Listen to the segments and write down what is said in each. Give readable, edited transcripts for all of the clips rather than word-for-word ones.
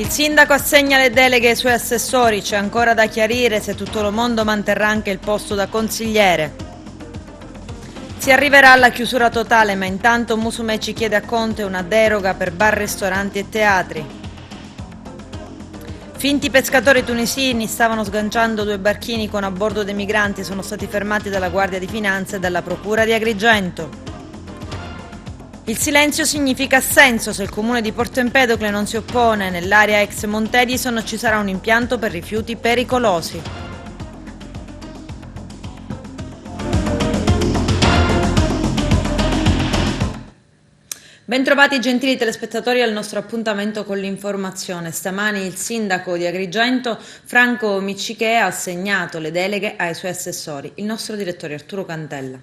Il sindaco assegna le deleghe ai suoi assessori, c'è ancora da chiarire se tutto il mondo manterrà anche il posto da consigliere. Si arriverà alla chiusura totale, ma intanto Musumeci chiede a Conte una deroga per bar, ristoranti e teatri. Finti pescatori tunisini stavano sganciando 2 barchini con a bordo dei migranti, sono stati fermati dalla Guardia di Finanza e dalla Procura di Agrigento. Il silenzio significa assenso. Se il comune di Porto Empedocle non si oppone, nell'area ex Monte Edison ci sarà un impianto per rifiuti pericolosi. Bentrovati gentili telespettatori al nostro appuntamento con l'informazione. Stamani il sindaco di Agrigento, Franco Miccichè, ha assegnato le deleghe ai suoi assessori. Il nostro direttore Arturo Cantella.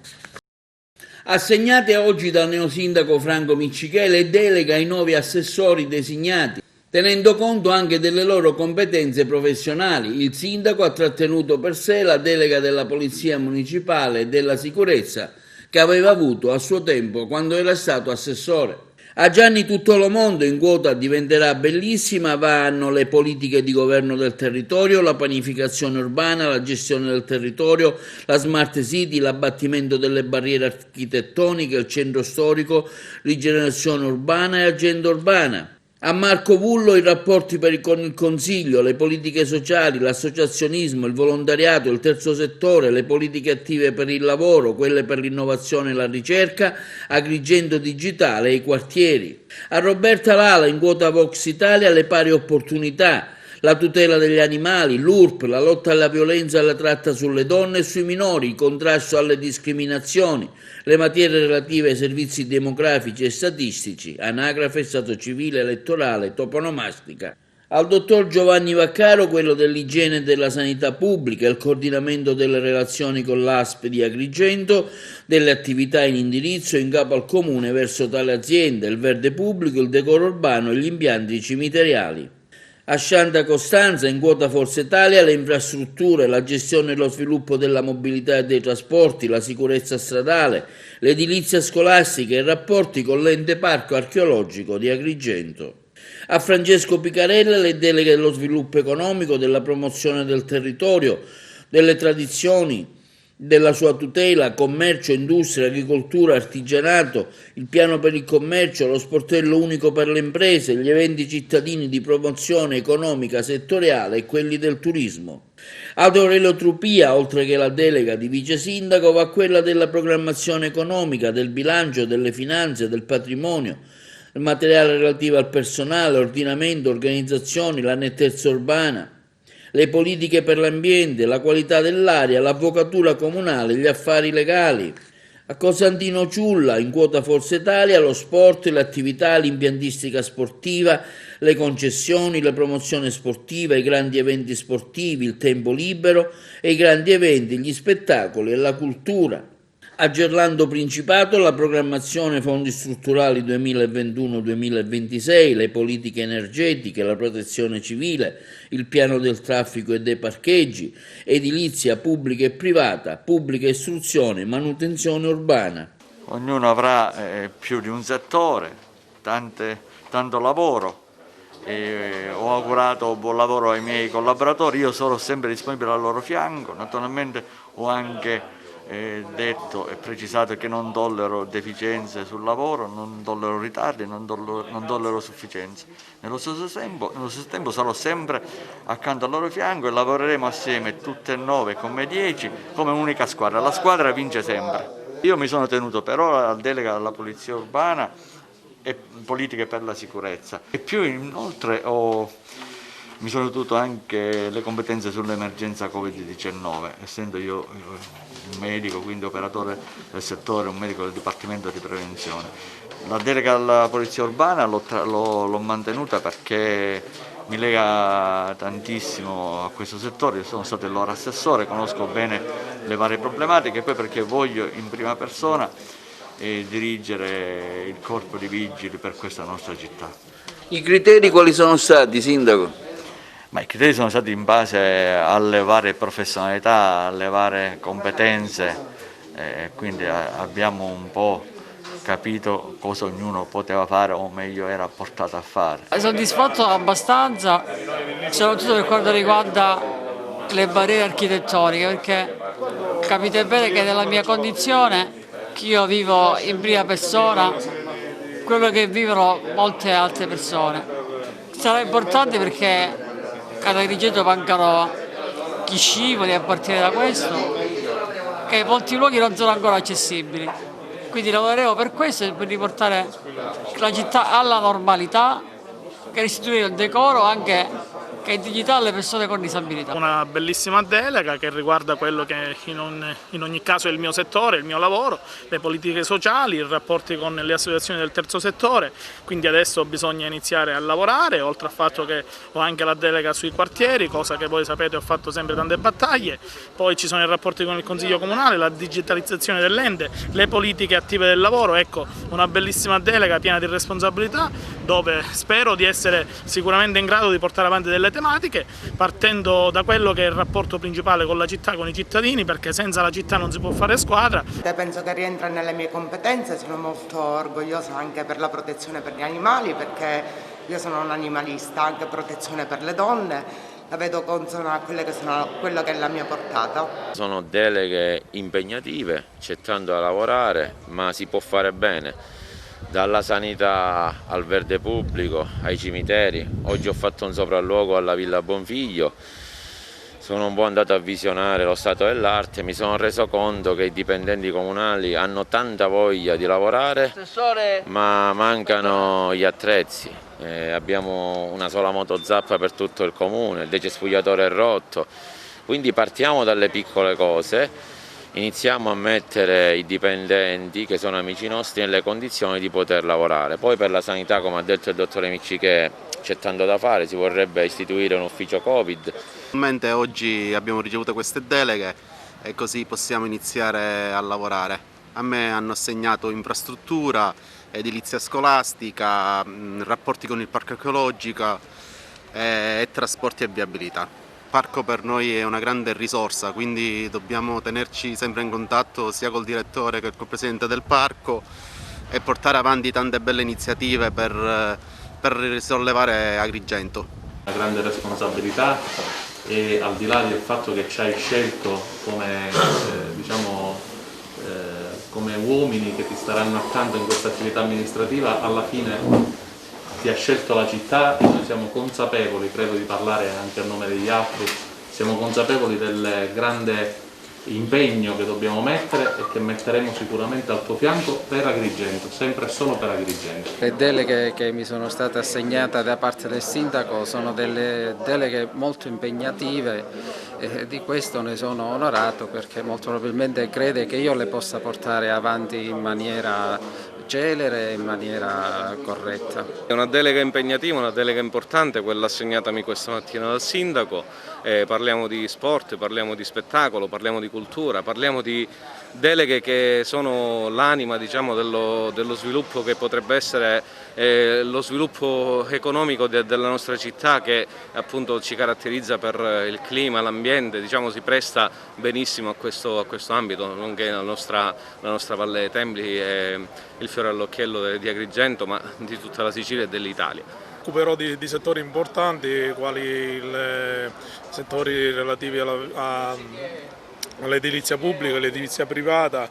Assegnate oggi dal neosindaco Franco Miccichè le deleghe ai nuovi assessori designati, tenendo conto anche delle loro competenze professionali. Il sindaco ha trattenuto per sé la delega della Polizia Municipale e della Sicurezza che aveva avuto a suo tempo quando era stato assessore. A Gianni Tuttolomondo in quota diventerà bellissima, vanno le politiche di governo del territorio, la pianificazione urbana, la gestione del territorio, la smart city, l'abbattimento delle barriere architettoniche, il centro storico, rigenerazione urbana e agenda urbana. A Marco Vullo i rapporti con il Consiglio, le politiche sociali, l'associazionismo, il volontariato, il terzo settore, le politiche attive per il lavoro, quelle per l'innovazione e la ricerca, Agrigento digitale e i quartieri. A Roberta Lala in quota Vox Italia le pari opportunità, la tutela degli animali, l'URP, la lotta alla violenza e alla tratta sulle donne e sui minori, il contrasto alle discriminazioni, le materie relative ai servizi demografici e statistici, anagrafe, stato civile, elettorale, toponomastica. Al dottor Giovanni Vaccaro quello dell'igiene e della sanità pubblica, il coordinamento delle relazioni con l'ASP di Agrigento, delle attività in indirizzo in capo al comune verso tale azienda, il verde pubblico, il decoro urbano e gli impianti cimiteriali. A Scianta Costanza, in quota Forza Italia, le infrastrutture, la gestione e lo sviluppo della mobilità e dei trasporti, la sicurezza stradale, l'edilizia scolastica e i rapporti con l'ente parco archeologico di Agrigento. A Francesco Picarella le deleghe dello sviluppo economico, della promozione del territorio, delle tradizioni, della sua tutela, commercio, industria, agricoltura, artigianato, il piano per il commercio, lo sportello unico per le imprese, gli eventi cittadini di promozione economica settoriale e quelli del turismo. Ad Aurelio Trupia, oltre che la delega di vice sindaco, va quella della programmazione economica, del bilancio, delle finanze, del patrimonio, il materiale relativo al personale, ordinamento, organizzazioni, la nettezza urbana, le politiche per l'ambiente, la qualità dell'aria, l'avvocatura comunale, gli affari legali. A Cosentino Ciulla, in quota Forza Italia, lo sport, le attività, l'impiantistica sportiva, le concessioni, la promozione sportiva, i grandi eventi sportivi, il tempo libero e i grandi eventi, gli spettacoli e la cultura. A Gerlando Principato la programmazione fondi strutturali 2021-2026, le politiche energetiche, la protezione civile, il piano del traffico e dei parcheggi, edilizia pubblica e privata, pubblica istruzione, manutenzione urbana. Ognuno avrà più di un settore, tanto lavoro. Ho augurato buon lavoro ai miei collaboratori, io sono sempre disponibile al loro fianco, naturalmente ho anche detto e precisato che non tollero deficienze sul lavoro, non tollero ritardi, non tollero sufficienze. Nello stesso tempo sarò sempre accanto al loro fianco e lavoreremo assieme tutte e 9 come 10 come unica squadra. La squadra vince sempre. Io mi sono tenuto per ora alla delega alla polizia urbana e politiche per la sicurezza e più inoltre mi sono tenuto anche le competenze sull'emergenza Covid-19, essendo io un medico, quindi operatore del settore, un medico del Dipartimento di Prevenzione. La delega alla Polizia Urbana l'ho mantenuta perché mi lega tantissimo a questo settore, io sono stato il loro assessore, conosco bene le varie problematiche e poi perché voglio in prima persona dirigere il corpo di vigili per questa nostra città. I criteri quali sono stati, Sindaco? Ma i criteri sono stati in base alle varie professionalità, alle varie competenze, quindi abbiamo un po' capito cosa ognuno poteva fare o meglio era portato a fare. Soddisfatto abbastanza, soprattutto per quanto riguarda le barriere architettoniche, perché capite bene che nella mia condizione, che io vivo in prima persona, quello che vivono molte altre persone. Sarà importante perché ad Agrigento mancano gli scivoli a partire da questo, che molti luoghi non sono ancora accessibili. Quindi lavoreremo per questo e per riportare la città alla normalità e restituire il decoro anche e dignità alle persone con disabilità. Una bellissima delega che riguarda quello che in ogni caso è il mio settore, il mio lavoro, le politiche sociali, i rapporti con le associazioni del terzo settore, quindi adesso bisogna iniziare a lavorare, oltre al fatto che ho anche la delega sui quartieri, cosa che voi sapete ho fatto sempre tante battaglie, poi ci sono i rapporti con il Consiglio Comunale, la digitalizzazione dell'ente, le politiche attive del lavoro, ecco una bellissima delega piena di responsabilità dove spero di essere sicuramente in grado di portare avanti delle tematiche partendo da quello che è il rapporto principale con la città, con i cittadini, perché senza la città non si può fare squadra. Penso che rientra nelle mie competenze, sono molto orgogliosa anche per la protezione per gli animali perché io sono un animalista, anche protezione per le donne, la vedo consona a quello che è la mia portata. Sono deleghe impegnative, c'è tanto da lavorare, ma si può fare bene. Dalla sanità al verde pubblico, ai cimiteri. Oggi ho fatto un sopralluogo alla Villa Bonfiglio, sono un po' andato a visionare lo stato dell'arte, mi sono reso conto che i dipendenti comunali hanno tanta voglia di lavorare, ma mancano gli attrezzi. Abbiamo una sola motozappa per tutto il comune, il decespugliatore è rotto, quindi partiamo dalle piccole cose. Iniziamo a mettere i dipendenti che sono amici nostri nelle condizioni di poter lavorare. Poi per la sanità, come ha detto il dottore Miccichè, c'è tanto da fare, si vorrebbe istituire un ufficio Covid. Finalmente oggi abbiamo ricevuto queste deleghe e così possiamo iniziare a lavorare. A me hanno assegnato infrastruttura, edilizia scolastica, rapporti con il parco ecologico e trasporti e viabilità. Il parco per noi è una grande risorsa, quindi dobbiamo tenerci sempre in contatto sia col direttore che col presidente del parco e portare avanti tante belle iniziative per risollevare Agrigento. Una grande responsabilità e al di là del fatto che ci hai scelto come, come uomini che ti staranno accanto in questa attività amministrativa, alla fine ti ha scelto la città e noi siamo consapevoli, credo di parlare anche a nome degli altri, siamo consapevoli del grande impegno che dobbiamo mettere e che metteremo sicuramente al tuo fianco per Agrigento, sempre e solo per Agrigento. Le deleghe che mi sono state assegnate da parte del sindaco sono delle deleghe molto impegnative e di questo ne sono onorato perché molto probabilmente crede che io le possa portare avanti in maniera celere e in maniera corretta. È una delega impegnativa, una delega importante, quella assegnatami questa mattina dal sindaco. Parliamo di sport, parliamo di spettacolo, parliamo di cultura, parliamo di deleghe che sono l'anima dello sviluppo che potrebbe essere lo sviluppo economico della nostra città che appunto ci caratterizza per il clima, l'ambiente, si presta benissimo a questo ambito, nonché la nostra Valle dei Templi è il fiore all'occhiello di Agrigento ma di tutta la Sicilia e dell'Italia. Occuperò di settori importanti quali i settori relativi all'edilizia pubblica, l'edilizia privata,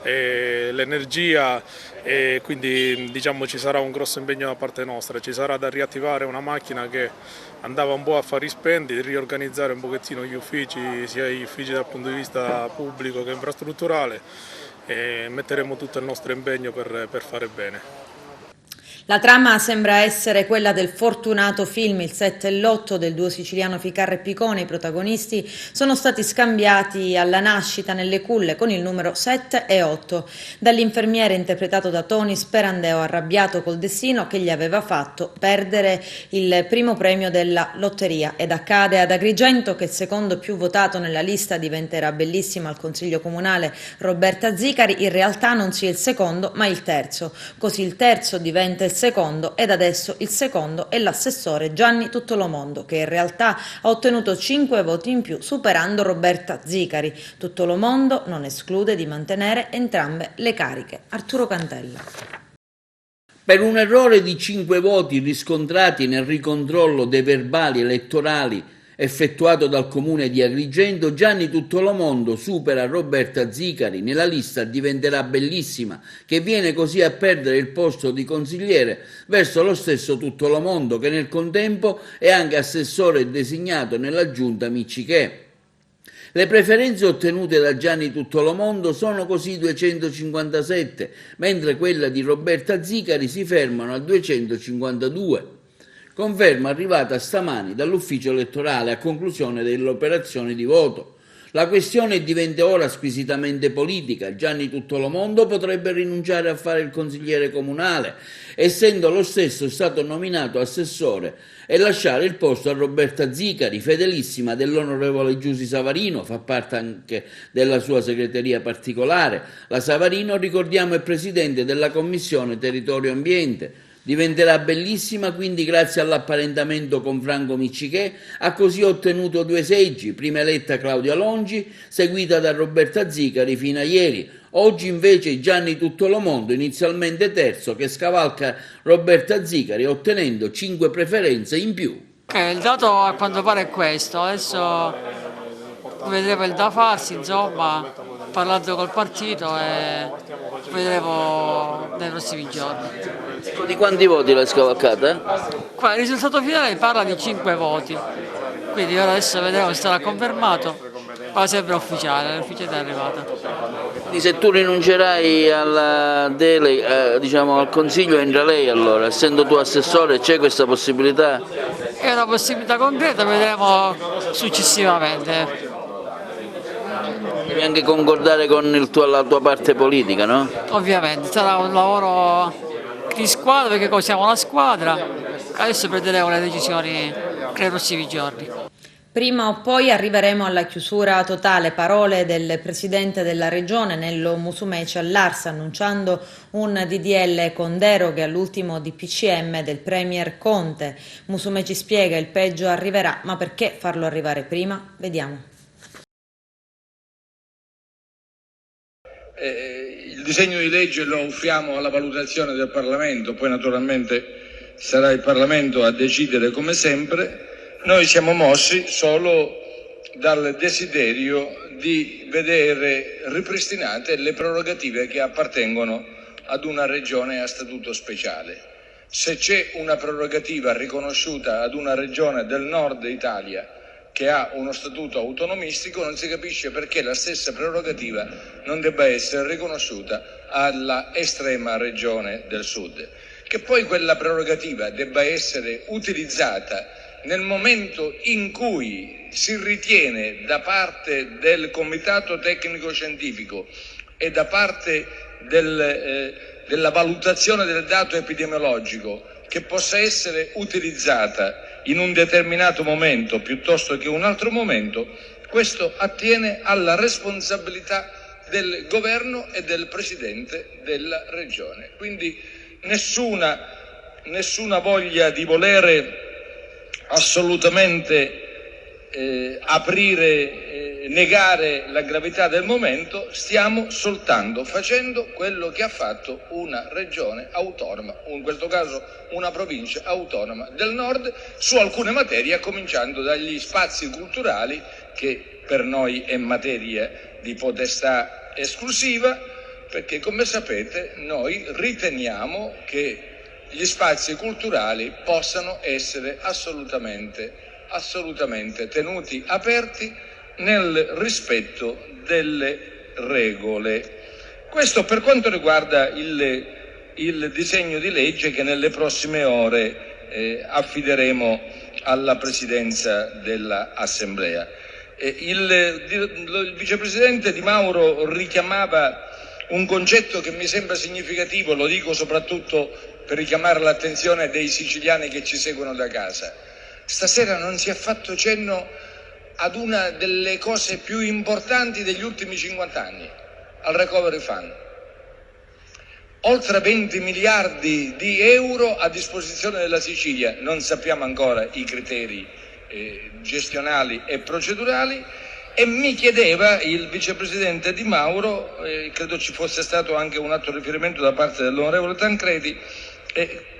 l'energia e quindi ci sarà un grosso impegno da parte nostra, ci sarà da riattivare una macchina che andava un po' a fari spenti, riorganizzare un pochettino gli uffici, sia gli uffici dal punto di vista pubblico che infrastrutturale e metteremo tutto il nostro impegno per fare bene. La trama sembra essere quella del fortunato film Il 7 e l'8 del duo siciliano Ficarra e Picone. I protagonisti sono stati scambiati alla nascita nelle culle con il numero 7 e 8 dall'infermiere interpretato da Tony Sperandeo, arrabbiato col destino che gli aveva fatto perdere il primo premio della lotteria. Ed accade ad Agrigento che il secondo più votato nella lista diventerà bellissima al Consiglio Comunale Roberta Zicari, in realtà non sia il secondo ma il terzo, così il terzo diventa il secondo ed adesso il secondo è l'assessore Gianni Tuttolomondo, che in realtà ha ottenuto 5 voti in più superando Roberta Zicari. Tuttolomondo non esclude di mantenere entrambe le cariche. Arturo Cantella. Per un errore di 5 voti riscontrati nel ricontrollo dei verbali elettorali effettuato dal comune di Agrigento, Gianni Tuttolomondo supera Roberta Zicari nella lista Diventerà Bellissima, che viene così a perdere il posto di consigliere verso lo stesso Tuttolomondo, che nel contempo è anche assessore designato nella giunta Miccichè. Le preferenze ottenute da Gianni Tuttolomondo sono così 257, mentre quella di Roberta Zicari si fermano a 252. Conferma arrivata stamani dall'ufficio elettorale a conclusione dell'operazione di voto. La questione diventa ora squisitamente politica. Gianni Tuttolomondo potrebbe rinunciare a fare il consigliere comunale, essendo lo stesso stato nominato assessore, e lasciare il posto a Roberta Zicari, fedelissima dell'onorevole Giusy Savarino, fa parte anche della sua segreteria particolare. La Savarino, ricordiamo, è presidente della Commissione Territorio Ambiente. Diventerà Bellissima, quindi, grazie all'apparentamento con Franco Miccichè, ha così ottenuto 2 seggi, prima eletta Claudia Longi, seguita da Roberta Zicari fino a ieri. Oggi invece Gianni Tuttolomondo, inizialmente terzo, che scavalca Roberta Zicari ottenendo 5 preferenze in più. Il dato a quanto pare è questo, adesso vedremo il da farsi, insomma, parlando col partito e vedremo nei prossimi giorni. Di quanti voti l'hai scavalcata? Qua il risultato finale parla di 5 voti, quindi ora adesso vedremo se sarà confermato, ma sembra ufficiale, l'ufficialità è arrivata. Quindi se tu rinuncerai alla delega, diciamo al consiglio, entra lei allora, essendo tu assessore, c'è questa possibilità? È una possibilità concreta, vedremo successivamente. Devi anche concordare con la tua parte politica, no? Ovviamente, sarà un lavoro di squadra perché siamo una squadra, adesso prenderemo le decisioni nei prossimi giorni. Prima o poi arriveremo alla chiusura totale, parole del presidente della regione Nello Musumeci all'Ars, annunciando un DDL con deroghe all'ultimo DPCM del premier Conte. Musumeci spiega: il peggio arriverà, ma perché farlo arrivare prima? Vediamo. Il disegno di legge lo offriamo alla valutazione del Parlamento, poi naturalmente sarà il Parlamento a decidere come sempre. Noi siamo mossi solo dal desiderio di vedere ripristinate le prerogative che appartengono ad una regione a statuto speciale. Se c'è una prerogativa riconosciuta ad una regione del nord Italia che ha uno statuto autonomistico, non si capisce perché la stessa prerogativa non debba essere riconosciuta alla estrema regione del sud. Che poi quella prerogativa debba essere utilizzata nel momento in cui si ritiene da parte del Comitato Tecnico Scientifico e da parte della valutazione del dato epidemiologico che possa essere utilizzata in un determinato momento piuttosto che un altro momento, questo attiene alla responsabilità del governo e del presidente della regione. Quindi nessuna voglia di volere assolutamente negare la gravità del momento, stiamo soltanto facendo quello che ha fatto una regione autonoma, in questo caso una provincia autonoma del nord, su alcune materie, cominciando dagli spazi culturali, che per noi è materia di potestà esclusiva, perché come sapete noi riteniamo che gli spazi culturali possano essere assolutamente tenuti aperti nel rispetto delle regole. Questo per quanto riguarda il disegno di legge che nelle prossime ore affideremo alla Presidenza dell'Assemblea. Il Vicepresidente Di Mauro richiamava un concetto che mi sembra significativo, lo dico soprattutto per richiamare l'attenzione dei siciliani che ci seguono da casa. Stasera non si è fatto cenno ad una delle cose più importanti degli ultimi 50 anni, al Recovery Fund. oltre 20 miliardi di euro a disposizione della Sicilia, non sappiamo ancora i criteri gestionali e procedurali, e mi chiedeva il vicepresidente Di Mauro, credo ci fosse stato anche un altro riferimento da parte dell'onorevole Tancredi,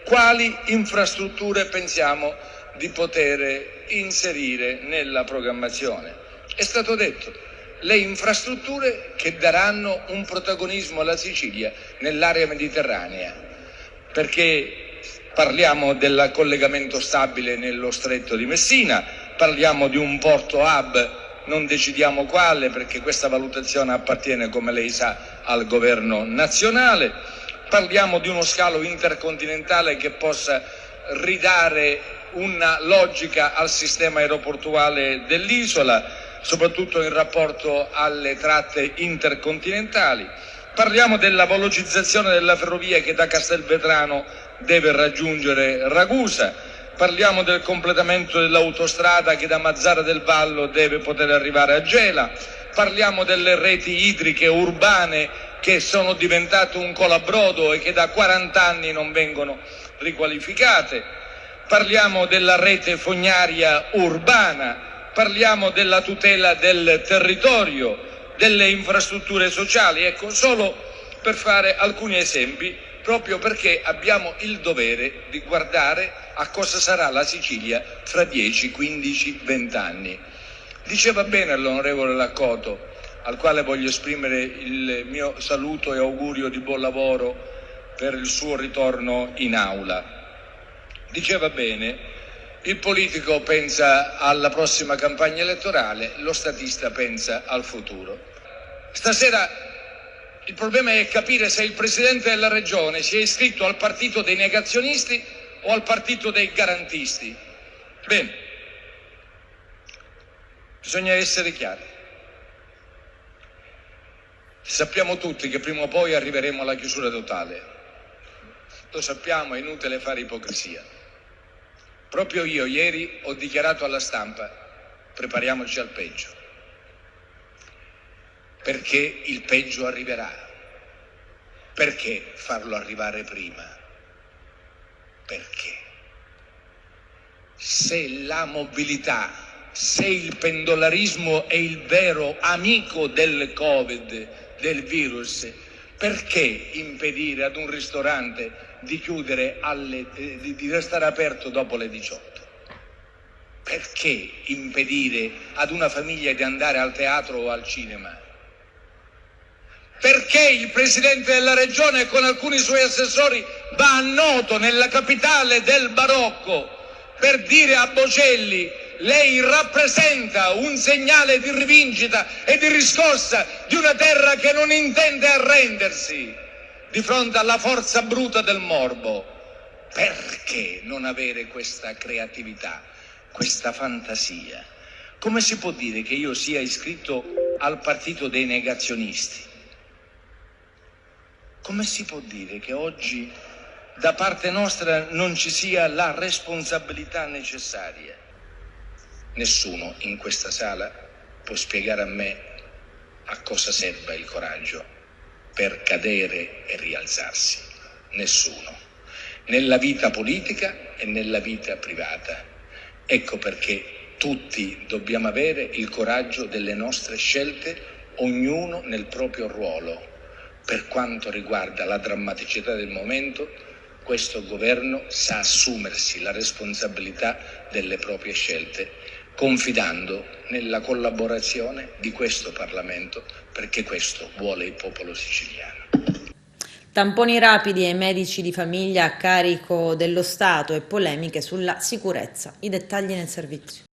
quali infrastrutture pensiamo di poter inserire nella programmazione. È stato detto: le infrastrutture che daranno un protagonismo alla Sicilia nell'area mediterranea, perché parliamo del collegamento stabile nello stretto di Messina, parliamo di un porto hub, non decidiamo quale perché questa valutazione appartiene, come lei sa, al governo nazionale, parliamo di uno scalo intercontinentale che possa ridare una logica al sistema aeroportuale dell'isola, soprattutto in rapporto alle tratte intercontinentali. Parliamo della velocizzazione della ferrovia che da Castelvetrano deve raggiungere Ragusa, parliamo del completamento dell'autostrada che da Mazzara del Vallo deve poter arrivare a Gela, parliamo delle reti idriche urbane che sono diventate un colabrodo e che da 40 anni non vengono riqualificate, parliamo della rete fognaria urbana, parliamo della tutela del territorio, delle infrastrutture sociali, ecco, solo per fare alcuni esempi, proprio perché abbiamo il dovere di guardare a cosa sarà la Sicilia fra 10, 15, 20 anni. Diceva bene l'onorevole Laccoto, al quale voglio esprimere il mio saluto e augurio di buon lavoro per il suo ritorno in aula. Diceva bene: il politico pensa alla prossima campagna elettorale, lo statista pensa al futuro. Stasera il problema è capire se il Presidente della Regione si è iscritto al partito dei negazionisti o al partito dei garantisti. Bene, bisogna essere chiari. Sappiamo tutti che prima o poi arriveremo alla chiusura totale. Lo sappiamo, è inutile fare ipocrisia. Proprio io ieri ho dichiarato alla stampa: prepariamoci al peggio, perché il peggio arriverà. Perché farlo arrivare prima? Perché se la mobilità, se il pendolarismo è il vero amico del Covid, del virus, perché impedire ad un ristorante di chiudere di restare aperto dopo le 18? Perché impedire ad una famiglia di andare al teatro o al cinema? Perché il Presidente della Regione con alcuni suoi assessori va a Noto, nella capitale del barocco, per dire a Bocelli: lei rappresenta un segnale di rivincita e di riscossa di una terra che non intende arrendersi di fronte alla forza bruta del morbo. Perché non avere questa creatività, questa fantasia? Come si può dire che io sia iscritto al partito dei negazionisti? Come si può dire che oggi da parte nostra non ci sia la responsabilità necessaria? Nessuno in questa sala può spiegare a me a cosa serva il coraggio per cadere e rialzarsi. Nessuno. Nella vita politica e nella vita privata. Ecco perché tutti dobbiamo avere il coraggio delle nostre scelte, ognuno nel proprio ruolo. Per quanto riguarda la drammaticità del momento, questo governo sa assumersi la responsabilità delle proprie scelte, confidando nella collaborazione di questo Parlamento, perché questo vuole il popolo siciliano. Tamponi rapidi ai medici di famiglia a carico dello Stato e polemiche sulla sicurezza. I dettagli nel servizio.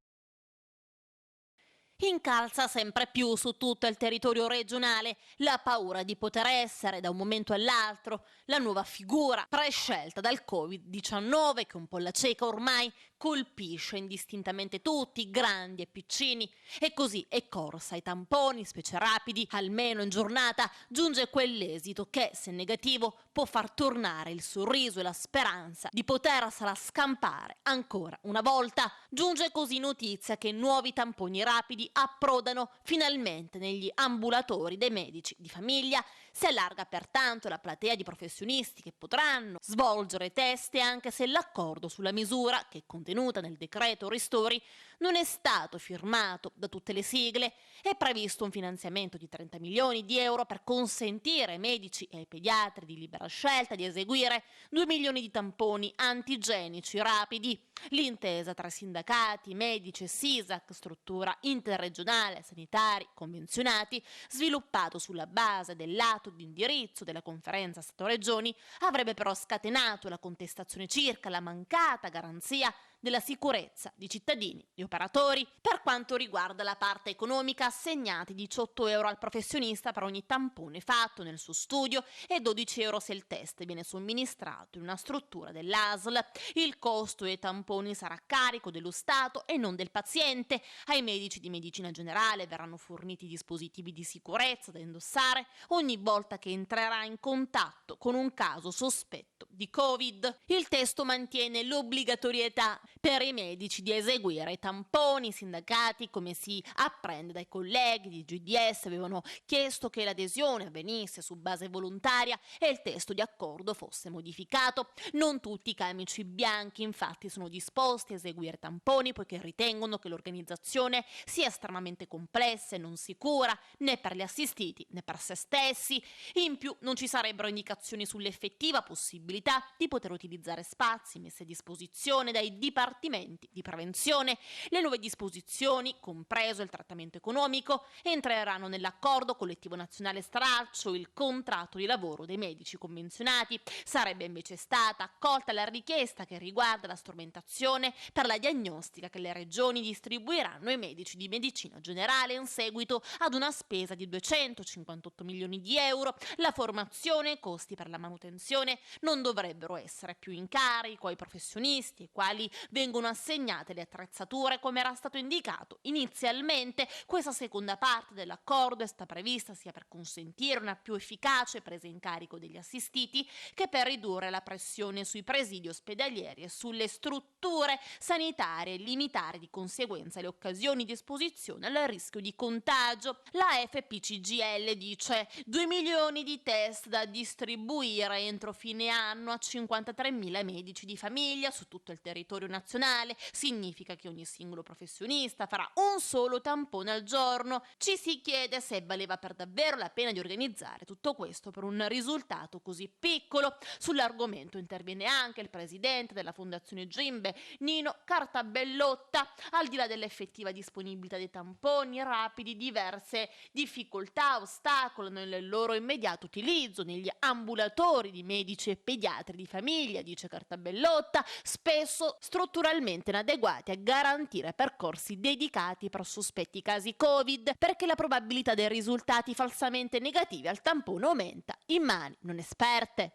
Incalza sempre più su tutto il territorio regionale la paura di poter essere da un momento all'altro la nuova figura prescelta dal Covid-19 che un po' alla cieca ormai colpisce indistintamente tutti, grandi e piccini, e così è corsa ai tamponi, specie rapidi, almeno in giornata giunge quell'esito che, se negativo, può far tornare il sorriso e la speranza di potersela scampare ancora una volta. Giunge così notizia che nuovi tamponi rapidi approdano finalmente negli ambulatori dei medici di famiglia, Si allarga pertanto la platea di professionisti che potranno svolgere test, anche se l'accordo sulla misura, che è contenuta nel decreto ristori, non è stato firmato da tutte le sigle. È previsto un finanziamento di 30 milioni di euro per consentire ai medici e ai pediatri di libera scelta di eseguire 2 milioni di tamponi antigenici rapidi. L'intesa tra sindacati, medici e SISAC, struttura interregionale, sanitari, convenzionati, sviluppato sulla base dell'atto di indirizzo della conferenza Stato-Regioni, avrebbe però scatenato la contestazione circa la mancata garanzia della sicurezza di cittadini e operatori. Per quanto riguarda la parte economica, assegnati 18 euro al professionista per ogni tampone fatto nel suo studio e 12 euro se il test viene somministrato in una struttura dell'ASL. Il costo dei tamponi sarà a carico dello Stato e non del paziente. Ai medici di medicina generale verranno forniti dispositivi di sicurezza da indossare ogni volta che entrerà in contatto con un caso sospetto di Covid. Il testo mantiene l'obbligatorietà per i medici di eseguire i tamponi. I sindacati, come si apprende dai colleghi di GDS, avevano chiesto che l'adesione avvenisse su base volontaria e il testo di accordo fosse modificato. Non tutti i camici bianchi infatti sono disposti a eseguire tamponi, poiché ritengono che l'organizzazione sia estremamente complessa e non sicura né per gli assistiti né per se stessi. In più non ci sarebbero indicazioni sull'effettiva possibilità di poter utilizzare spazi messi a disposizione dai dipartimenti di prevenzione. Le nuove disposizioni, compreso il trattamento economico, entreranno nell'accordo collettivo nazionale stralcio, il contratto di lavoro dei medici convenzionati. Sarebbe invece stata accolta la richiesta che riguarda la strumentazione per la diagnostica che le regioni distribuiranno ai medici di medicina generale in seguito ad una spesa di 258 milioni di euro. La formazione e i costi per la manutenzione non dovrebbero essere più in carico ai professionisti, ai quali vengono assegnate le attrezzature come era stato indicato inizialmente. Questa seconda parte dell'accordo è stata prevista sia per consentire una più efficace presa in carico degli assistiti che per ridurre la pressione sui presidi ospedalieri e sulle strutture sanitarie e limitare di conseguenza le occasioni di esposizione al rischio di contagio. La FPCGL dice 2 milioni di test da distribuire entro fine anno a 53.000 medici di famiglia su tutto il territorio nazionale. Significa che ogni singolo professionista farà un solo tampone al giorno. Ci si chiede se valeva per davvero la pena di organizzare tutto questo per un risultato così piccolo. Sull'argomento interviene anche il presidente della Fondazione Gimbe, Nino Cartabellotta. Al di là dell'effettiva disponibilità dei tamponi rapidi, diverse difficoltà ostacolano il loro immediato utilizzo negli ambulatori di medici e pediatri di famiglia, dice Cartabellotta, spesso strutturalmente inadeguati a garantire percorsi dedicati per sospetti casi Covid, perché la probabilità dei risultati falsamente negativi al tampone aumenta in mani non esperte.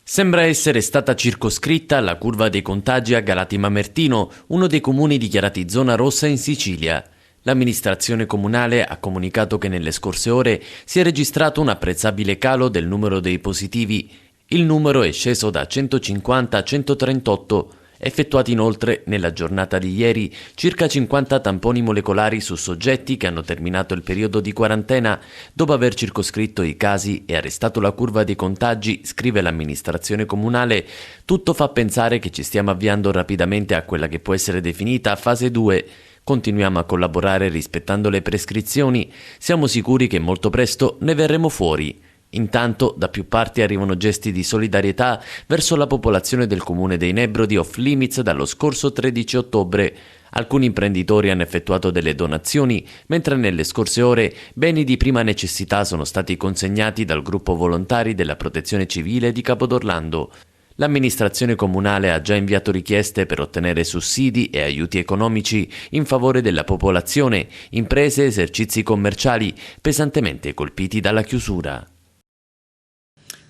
Sembra essere stata circoscritta la curva dei contagi a Galati Mamertino, uno dei comuni dichiarati zona rossa in Sicilia. L'amministrazione comunale ha comunicato che nelle scorse ore si è registrato un apprezzabile calo del numero dei positivi. Il numero è sceso da 150 a 138. Effettuati inoltre nella giornata di ieri circa 50 tamponi molecolari su soggetti che hanno terminato il periodo di quarantena dopo aver circoscritto i casi e arrestato la curva dei contagi, scrive l'amministrazione comunale. Tutto fa pensare che ci stiamo avviando rapidamente a quella che può essere definita fase 2. Continuiamo a collaborare rispettando le prescrizioni, siamo sicuri che molto presto ne verremo fuori. Intanto da più parti arrivano gesti di solidarietà verso la popolazione del comune dei Nebrodi off limits dallo scorso 13 ottobre. Alcuni imprenditori hanno effettuato delle donazioni, mentre nelle scorse ore beni di prima necessità sono stati consegnati dal gruppo volontari della Protezione Civile di Capodorlando. L'amministrazione comunale ha già inviato richieste per ottenere sussidi e aiuti economici in favore della popolazione, imprese e esercizi commerciali pesantemente colpiti dalla chiusura.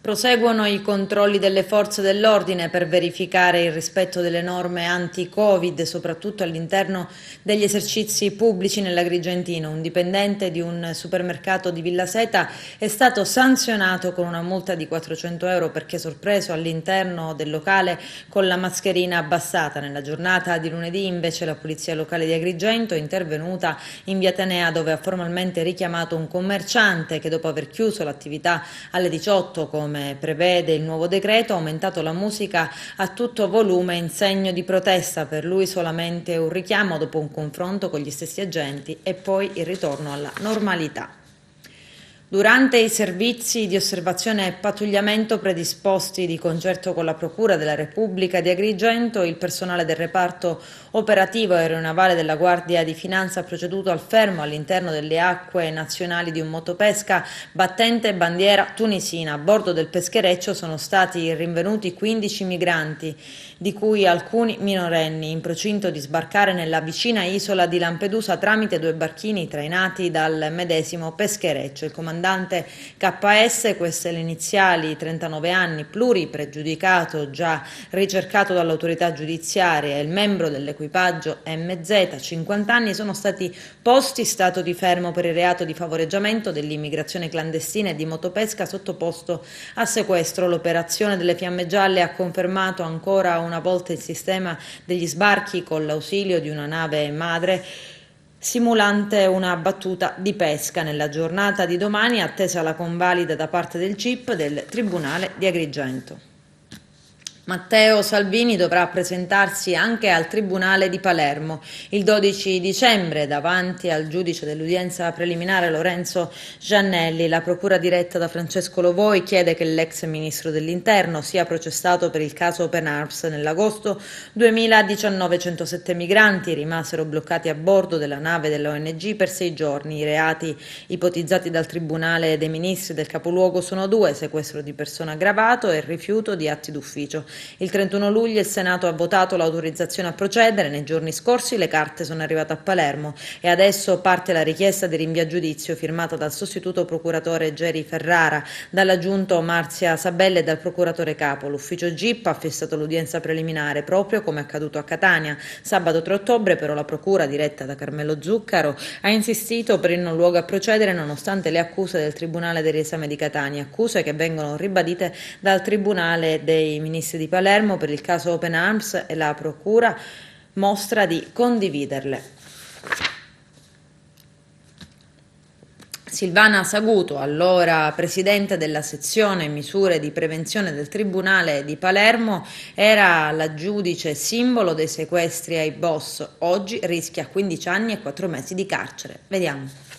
Proseguono i controlli delle forze dell'ordine per verificare il rispetto delle norme anti-Covid, soprattutto all'interno degli esercizi pubblici nell'Agrigentino. Un dipendente di un supermercato di Villa Seta è stato sanzionato con una multa di 400 euro perché sorpreso all'interno del locale con la mascherina abbassata. Nella giornata di lunedì invece la polizia locale di Agrigento è intervenuta in via Atenea, dove ha formalmente richiamato un commerciante che, dopo aver chiuso l'attività alle 18 come prevede il nuovo decreto, ha aumentato la musica a tutto volume in segno di protesta. Per lui solamente un richiamo dopo un confronto con gli stessi agenti e poi il ritorno alla normalità. Durante i servizi di osservazione e pattugliamento predisposti di concerto con la Procura della Repubblica di Agrigento, il personale del reparto operativo aeronavale della Guardia di Finanza ha proceduto al fermo all'interno delle acque nazionali di un motopesca battente bandiera tunisina. A bordo del peschereccio sono stati rinvenuti 15 migranti, di cui alcuni minorenni, in procinto di sbarcare nella vicina isola di Lampedusa tramite 2 barchini trainati dal medesimo peschereccio. Il comandante KS, queste le iniziali, 39 anni, pluripregiudicato, già ricercato dall'autorità giudiziaria, e il membro dell'equipaggio MZ, 50 anni, sono stati posti in stato di fermo per il reato di favoreggiamento dell'immigrazione clandestina e di motopesca sottoposto a sequestro. L'operazione delle Fiamme Gialle ha confermato ancora una volta il sistema degli sbarchi con l'ausilio di una nave madre simulante una battuta di pesca. Nella giornata di domani è attesa la convalida da parte del GIP del Tribunale di Agrigento. Matteo Salvini dovrà presentarsi anche al Tribunale di Palermo il 12 dicembre davanti al giudice dell'udienza preliminare Lorenzo Giannelli. La procura diretta da Francesco Lovoi chiede che l'ex ministro dell'Interno sia processato per il caso Open Arms. Nell'agosto 2019 107 migranti rimasero bloccati a bordo della nave dell'ONG per 6 giorni. I reati ipotizzati dal Tribunale dei Ministri del capoluogo sono 2: sequestro di persona aggravato e rifiuto di atti d'ufficio. Il 31 luglio il Senato ha votato l'autorizzazione a procedere. Nei giorni scorsi le carte sono arrivate a Palermo e adesso parte la richiesta di rinvio a giudizio firmata dal sostituto procuratore Geri Ferrara, dall'aggiunto Marzia Sabella e dal procuratore capo. L'ufficio GIP ha fissato l'udienza preliminare, proprio come accaduto a Catania. Sabato 3 ottobre però la procura, diretta da Carmelo Zuccaro, ha insistito per il non luogo a procedere nonostante le accuse del Tribunale del riesame di Catania, accuse che vengono ribadite dal Tribunale dei Ministri di Palermo per il caso Open Arms, e la procura mostra di condividerle. Silvana Saguto, allora presidente della sezione misure di prevenzione del Tribunale di Palermo, era la giudice simbolo dei sequestri ai boss. Oggi rischia 15 anni e 4 mesi di carcere. Vediamo.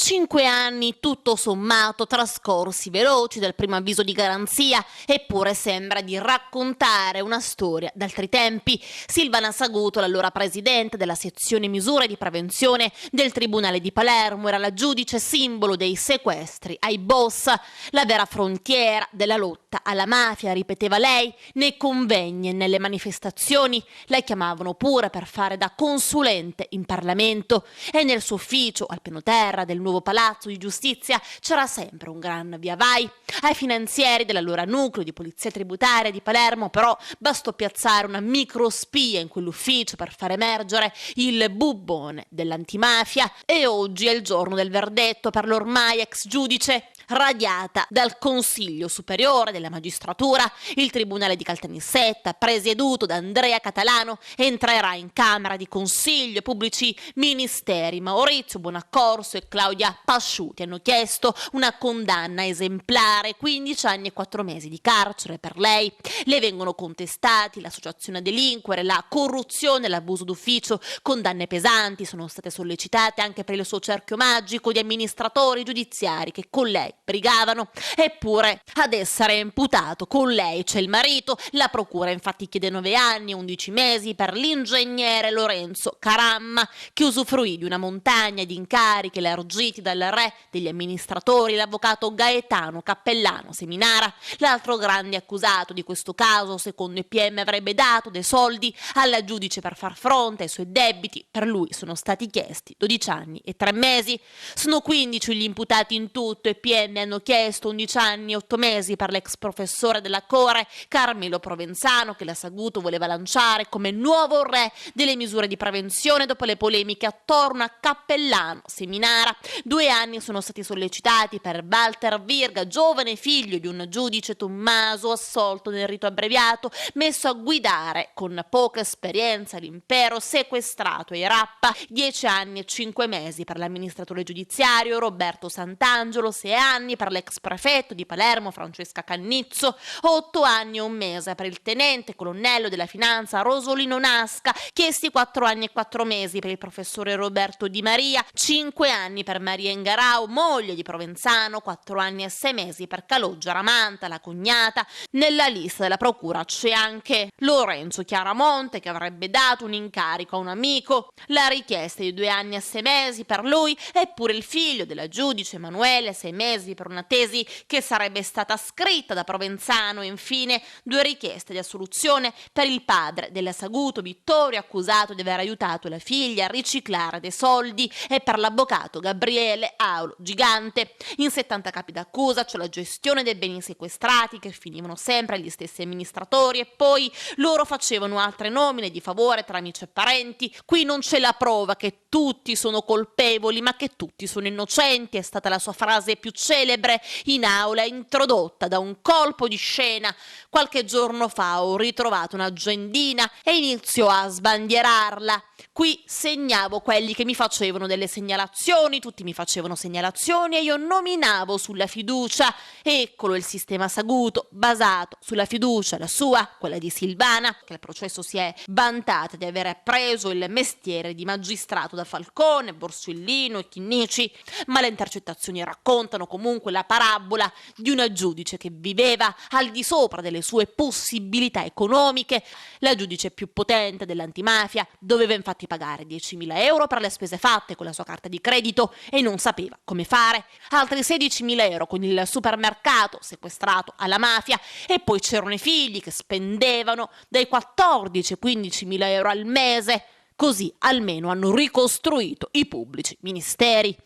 5 anni tutto sommato trascorsi veloci dal primo avviso di garanzia, eppure sembra di raccontare una storia d'altri tempi. Silvana Saguto, l'allora presidente della sezione misure di prevenzione del Tribunale di Palermo, era la giudice simbolo dei sequestri ai boss, la vera frontiera della lotta alla mafia, ripeteva lei nei convegni e nelle manifestazioni. La chiamavano pure per fare da consulente in Parlamento, e nel suo ufficio al piano terra del nuovo palazzo di giustizia c'era sempre un gran via vai. Ai finanzieri dell'allora nucleo di polizia tributaria di Palermo però bastò piazzare una microspia in quell'ufficio per far emergere il bubbone dell'antimafia, e oggi è il giorno del verdetto per l'ormai ex giudice. Radiata dal Consiglio Superiore della Magistratura, il Tribunale di Caltanissetta, presieduto da Andrea Catalano, entrerà in Camera di Consiglio. Pubblici ministeri Maurizio Bonaccorso e Claudia Pasciuti hanno chiesto una condanna esemplare, 15 anni e 4 mesi di carcere per lei. Le vengono contestati l'associazione a delinquere, la corruzione e l'abuso d'ufficio. Condanne pesanti sono state sollecitate anche per il suo cerchio magico di amministratori giudiziari che con lei brigavano. Eppure ad essere imputato con lei c'è il marito. La procura infatti chiede 9 anni e 11 mesi per l'ingegnere Lorenzo Caramma, che usufruì di una montagna di incarichi elargiti dal re degli amministratori, l'avvocato Gaetano Cappellano Seminara. L'altro grande accusato di questo caso, secondo i PM, avrebbe dato dei soldi alla giudice per far fronte ai suoi debiti. Per lui sono stati chiesti 12 anni e 3 mesi. Sono 15 gli imputati in tutto, e PM anni hanno chiesto 11 anni e 8 mesi per l'ex professore della Core Carmelo Provenzano, che la Saguto voleva lanciare come nuovo re delle misure di prevenzione dopo le polemiche attorno a Cappellano Seminara. 2 anni sono stati sollecitati per Walter Virga, giovane figlio di un giudice Tommaso assolto nel rito abbreviato, messo a guidare con poca esperienza l'impero sequestrato ai Rappa. 10 anni e 5 mesi per l'amministratore giudiziario Roberto Sant'Angelo, 6 anni per l'ex prefetto di Palermo Francesca Cannizzo, 8 anni e 1 mese per il tenente colonnello della finanza Rosolino Nasca, chiesti 4 anni e 4 mesi per il professore Roberto Di Maria, 5 anni per Maria Ingarau, moglie di Provenzano, 4 anni e 6 mesi per Caloggia Ramanta, la cognata. Nella lista della procura c'è anche Lorenzo Chiaramonte, che avrebbe dato un incarico a un amico, la richiesta di 2 anni e 6 mesi per lui, eppure il figlio della giudice Emanuele, 6 mesi per una tesi che sarebbe stata scritta da Provenzano, e infine 2 richieste di assoluzione per il padre della Saguto Vittorio, accusato di aver aiutato la figlia a riciclare dei soldi, e per l'avvocato Gabriele Aulo Gigante. In 70 capi d'accusa c'è la gestione dei beni sequestrati, che finivano sempre agli stessi amministratori, e poi loro facevano altre nomine di favore tra amici e parenti. Qui non c'è la prova che tutti sono colpevoli, ma che tutti sono innocenti, è stata la sua frase più celebre in aula, introdotta da un colpo di scena. Qualche giorno fa ho ritrovato un'agendina e inizio a sbandierarla. Qui segnavo quelli che mi facevano delle segnalazioni, tutti mi facevano segnalazioni e io nominavo sulla fiducia. Eccolo il sistema Saguto, basato sulla fiducia, la sua, quella di Silvana, che al processo si è vantata di aver appreso il mestiere di magistrato da Falcone, Borsellino e Chinnici, ma le intercettazioni raccontano comunque la parabola di una giudice che viveva al di sopra delle sue possibilità economiche. La giudice più potente dell'antimafia doveva infatti pagare 10.000 euro per le spese fatte con la sua carta di credito e non sapeva come fare, altri 16.000 euro con il supermercato sequestrato alla mafia, e poi c'erano i figli che spendevano dai 14 ai 15.000 euro al mese. Così almeno hanno ricostruito i pubblici ministeri.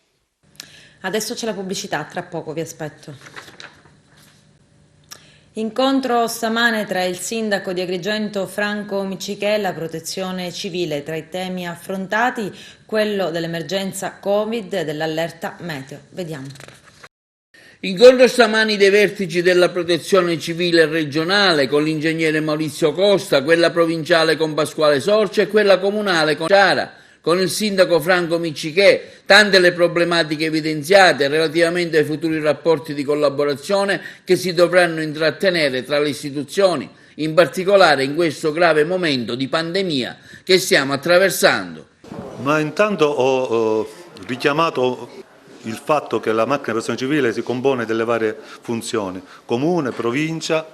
Adesso c'è la pubblicità, tra poco vi aspetto. Incontro stamane tra il sindaco di Agrigento Franco Miccichè e la protezione civile. Tra i temi affrontati quello dell'emergenza Covid e dell'allerta meteo. Vediamo. Incontro stamani dei vertici della protezione civile regionale con l'ingegnere Maurizio Costa, quella provinciale con Pasquale Sorcia e quella comunale con Ciara, con il sindaco Franco Miccichè. Tante le problematiche evidenziate relativamente ai futuri rapporti di collaborazione che si dovranno intrattenere tra le istituzioni, in particolare in questo grave momento di pandemia che stiamo attraversando. Ma intanto ho richiamato il fatto che la macchina di protezione civile si compone delle varie funzioni, comune, provincia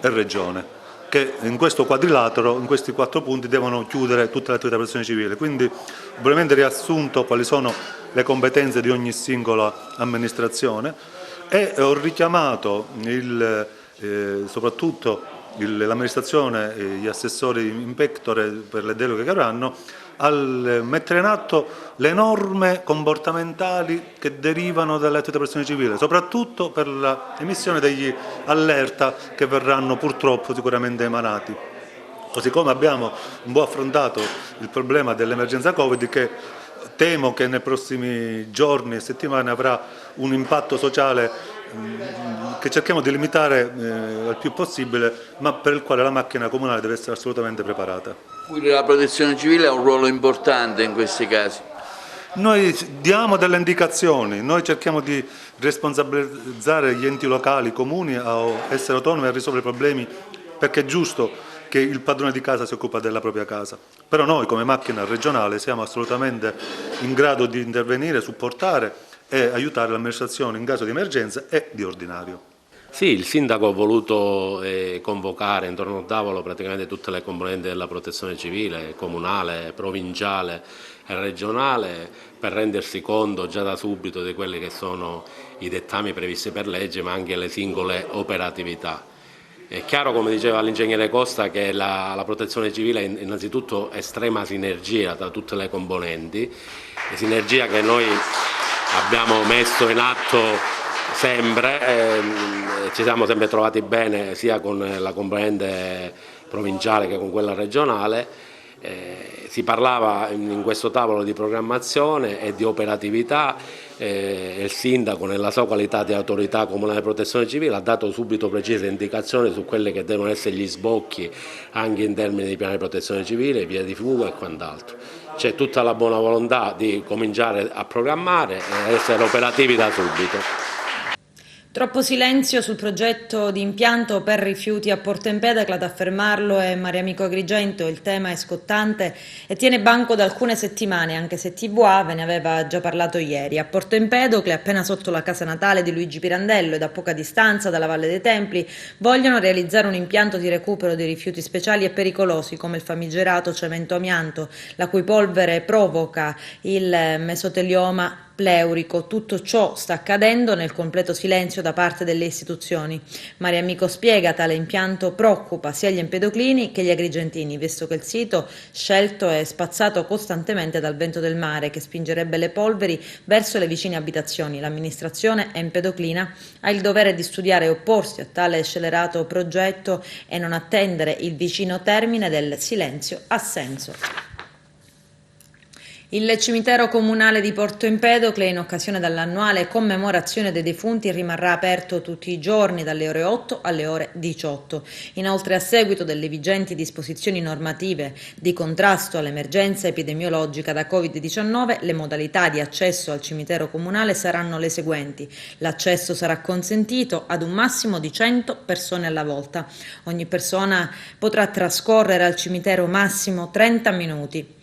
e regione, che in questo quadrilatero, in questi 4 punti, devono chiudere tutte le attività di protezione civile. Quindi brevemente riassunto quali sono le competenze di ogni singola amministrazione, e ho richiamato soprattutto l'amministrazione, gli assessori in pectore per le deleghe che avranno, al mettere in atto le norme comportamentali che derivano dall'attività di protezione civile, soprattutto per l'emissione degli allerta che verranno purtroppo sicuramente emanati. Così come abbiamo un po' affrontato il problema dell'emergenza Covid, che temo che nei prossimi giorni e settimane avrà un impatto sociale che cerchiamo di limitare al più possibile, ma per il quale la macchina comunale deve essere assolutamente preparata. La protezione civile ha un ruolo importante in questi casi. Noi diamo delle indicazioni, noi cerchiamo di responsabilizzare gli enti locali, i comuni, a essere autonomi a risolvere i problemi, perché è giusto che il padrone di casa si occupa della propria casa. Però noi come macchina regionale siamo assolutamente in grado di intervenire, supportare e aiutare l'amministrazione in caso di emergenza e di ordinario. Sì, il sindaco ha voluto convocare intorno a un tavolo praticamente tutte le componenti della protezione civile, comunale, provinciale e regionale, per rendersi conto già da subito di quelli che sono i dettami previsti per legge, ma anche le singole operatività. È chiaro, come diceva l'ingegnere Costa, che la protezione civile è innanzitutto estrema sinergia tra tutte le componenti, sinergia che noi abbiamo messo in atto sempre, ci siamo sempre trovati bene sia con la componente provinciale che con quella regionale. Si parlava in questo tavolo di programmazione e di operatività. Il sindaco, nella sua qualità di autorità comunale di protezione civile, ha dato subito precise indicazioni su quelli che devono essere gli sbocchi anche in termini di piani di protezione civile, via di fuga e quant'altro. C'è tutta la buona volontà di cominciare a programmare e essere operativi da subito. Troppo silenzio sul progetto di impianto per rifiuti a Porto Empedocle, ad affermarlo è Mariamico Agrigento. Il tema è scottante e tiene banco da alcune settimane, anche se TVA ve ne aveva già parlato ieri. A Porto Empedocle, appena sotto la casa natale di Luigi Pirandello ed a poca distanza dalla Valle dei Templi, vogliono realizzare un impianto di recupero dei rifiuti speciali e pericolosi come il famigerato cemento amianto, la cui polvere provoca il mesotelioma pleurico. Tutto ciò sta accadendo nel completo silenzio da parte delle istituzioni. Mariamico spiega: tale impianto preoccupa sia gli empedoclini che gli agrigentini, visto che il sito scelto è spazzato costantemente dal vento del mare che spingerebbe le polveri verso le vicine abitazioni. L'amministrazione empedoclina ha il dovere di studiare e opporsi a tale scellerato progetto e non attendere il vicino termine del silenzio assenso. Il cimitero comunale di Porto Empedocle, in occasione dell'annuale commemorazione dei defunti, rimarrà aperto tutti i giorni dalle ore 8 alle ore 18. Inoltre, a seguito delle vigenti disposizioni normative di contrasto all'emergenza epidemiologica da Covid-19, le modalità di accesso al cimitero comunale saranno le seguenti. L'accesso sarà consentito ad un massimo di 100 persone alla volta. Ogni persona potrà trascorrere al cimitero massimo 30 minuti.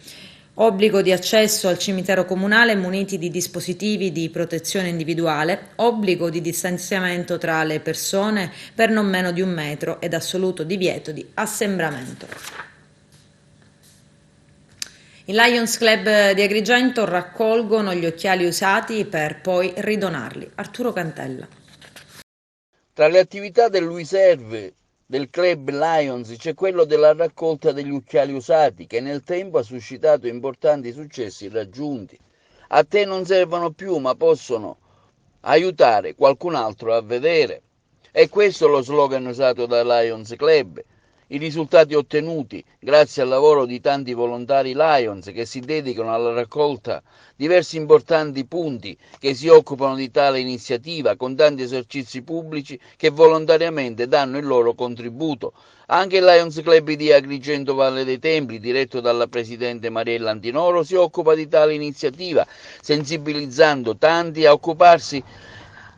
Obbligo di accesso al cimitero comunale muniti di dispositivi di protezione individuale, obbligo di distanziamento tra le persone per non meno di 1 metro ed assoluto divieto di assembramento. Il Lions Club di Agrigento raccolgono gli occhiali usati per poi ridonarli. Arturo Cantella. Tra le attività del Luiserve del Club Lions c'è quello della raccolta degli occhiali usati, che nel tempo ha suscitato importanti successi raggiunti. A te non servono più, ma possono aiutare qualcun altro a vedere. E questo è lo slogan usato da Lions Club. I risultati ottenuti grazie al lavoro di tanti volontari Lions che si dedicano alla raccolta diversi importanti punti che si occupano di tale iniziativa, con tanti esercizi pubblici che volontariamente danno il loro contributo. Anche il Lions Club di Agrigento Valle dei Templi, diretto dalla presidente Mariella Antinoro, si occupa di tale iniziativa, sensibilizzando tanti a occuparsi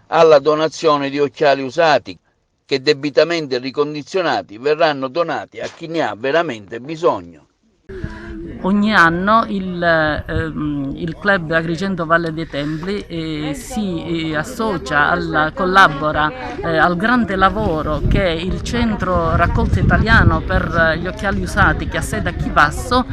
alla donazione di occhiali usati, che debitamente ricondizionati verranno donati a chi ne ha veramente bisogno. Ogni anno il Club Agrigento Valle dei Templi si associa, collabora al grande lavoro che il Centro Raccolta Italiano per gli Occhiali Usati, che ha sede a Chivasso,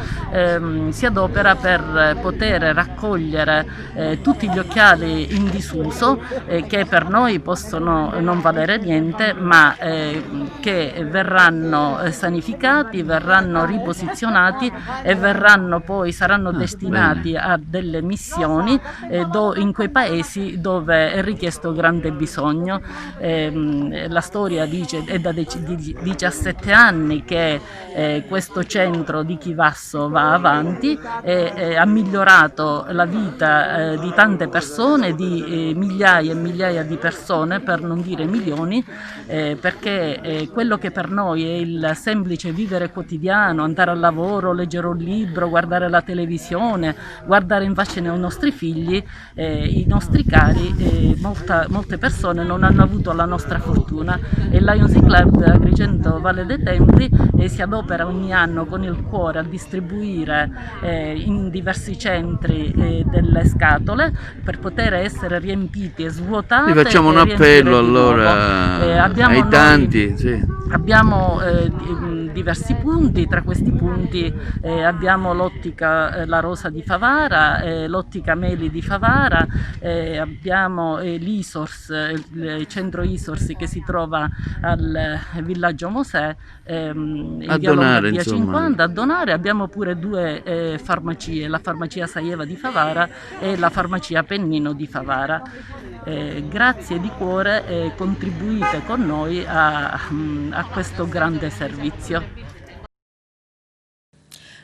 si adopera per poter raccogliere tutti gli occhiali in disuso che per noi possono non valere niente, ma che verranno sanificati, verranno riposizionati e saranno destinati a delle missioni in quei paesi dove è richiesto grande bisogno. La storia dice è da 17 anni che questo centro di Chivasso va avanti e ha migliorato la vita di tante persone, di migliaia e migliaia di persone, per non dire milioni, perché quello che per noi è il semplice vivere quotidiano, andare al lavoro, leggere un libro, guardare la televisione, guardare in faccia ai nostri figli, i nostri cari, molte persone non hanno avuto la nostra fortuna. E il Lions Club Agrigento Valle dei Templi si adopera ogni anno con il cuore a distribuire in diversi centri delle scatole per poter essere riempiti e svuotate. Vi facciamo un appello allora ai tanti. Sì. Abbiamo diversi punti, tra questi punti abbiamo l'ottica La Rosa di Favara, l'ottica Meli di Favara, abbiamo l'ISORS, il centro ISORS che si trova al villaggio Mosè, in via Lombardia 50, a donare. Abbiamo pure due farmacie, la farmacia Saieva di Favara e la farmacia Pennino di Favara. Grazie di cuore, contribuite con noi a questo grande servizio.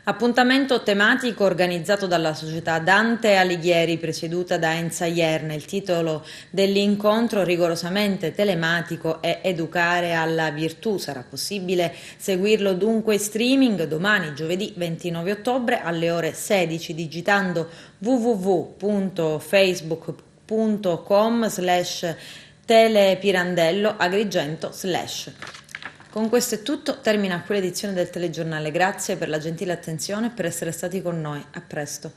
Appuntamento tematico organizzato dalla società Dante Alighieri, presieduta da Enza Ierne. Il titolo dell'incontro, rigorosamente telematico, è Educare alla virtù. Sarà possibile seguirlo dunque streaming domani, giovedì 29 ottobre, alle ore 16, digitando www.facebook.com/telepirandello-agrigento/. Con questo è tutto, termina qui l'edizione del telegiornale. Grazie per la gentile attenzione e per essere stati con noi. A presto.